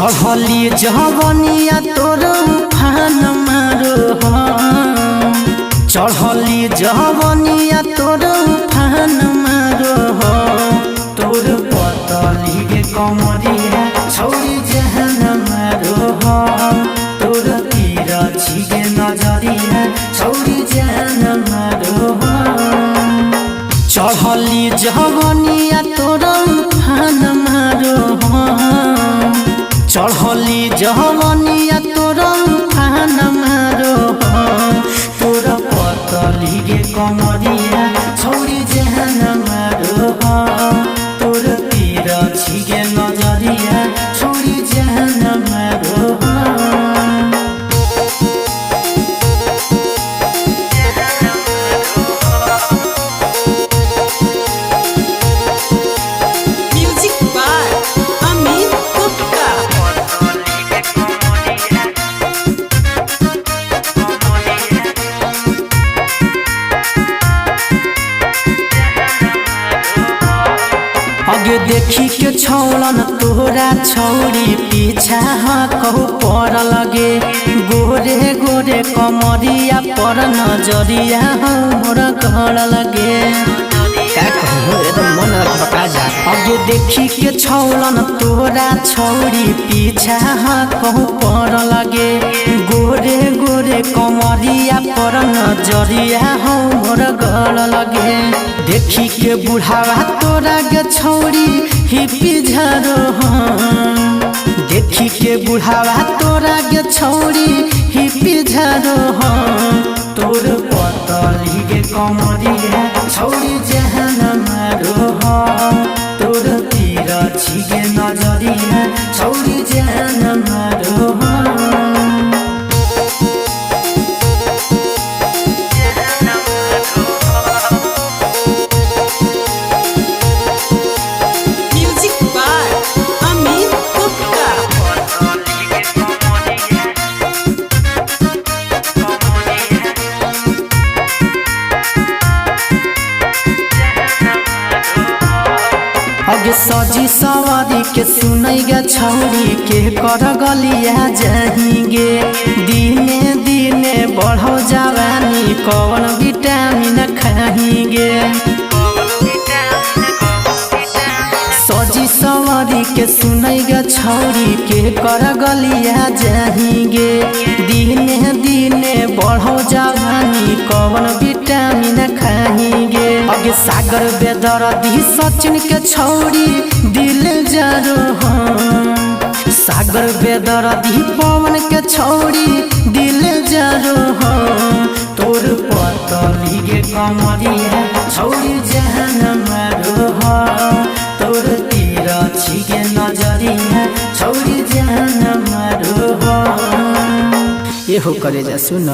चढ़ली जवनिया तोर उफान मारो चढ़ली जवनिया तोर उफान मारो तोर पतली के कमरिया छौरी जहन मारो तोर तीर छिगे नजरिया छौरी जहन मारो चढ़ली जवनिया तोर उफान मारो चढ़ली जवनिया तोर उफान मारो तोर पतली के कमरिया छौरी जहन मारो तोर तीर छिगे नजरिया छौरी जहन मारो आगे देखी के छौलन तोरा छौरी पीछा कहू पर लगे गोरे गोरे कमरिया पर नजरिया मोर गड़ लगे आगे देखी के छौलन तोरा छौरी पीछा कहू पर लगे गोरे गोरे कमरिया पर नजरिया मोर गड़ लगे देखी के बुढ़ावा तोरा गे छौरी हिपी झारो देखी के बुढ़ावा तोरा गे छौरी हिपी झारो तोर पतली के कमरिया छौरी जहन मारो तोर तीर छिगे नजरिया छौरी जहन मारो आगे सजी सवारी के सुनैगा छौरी के कर गलिया जाहिगे दिने दिने बढ़ो जवानी कौन विटामिन खाहिगे सजी सवारी के सुनैगा छौरी के कर गलिया जाहिगे दिने दिने बढ़ो जवानी कौन विटामिन खाहिगे आगे सागर बेदर्दी सचिन के छौरी दिल जारो सागर बेदर्दी पवन के छौरी दिल जारो तोर पतली के कमरिया छौरी जहन मारो तोर तीर छिगे नजरिया छौरी जहन मारो ये हो करे जा सुन।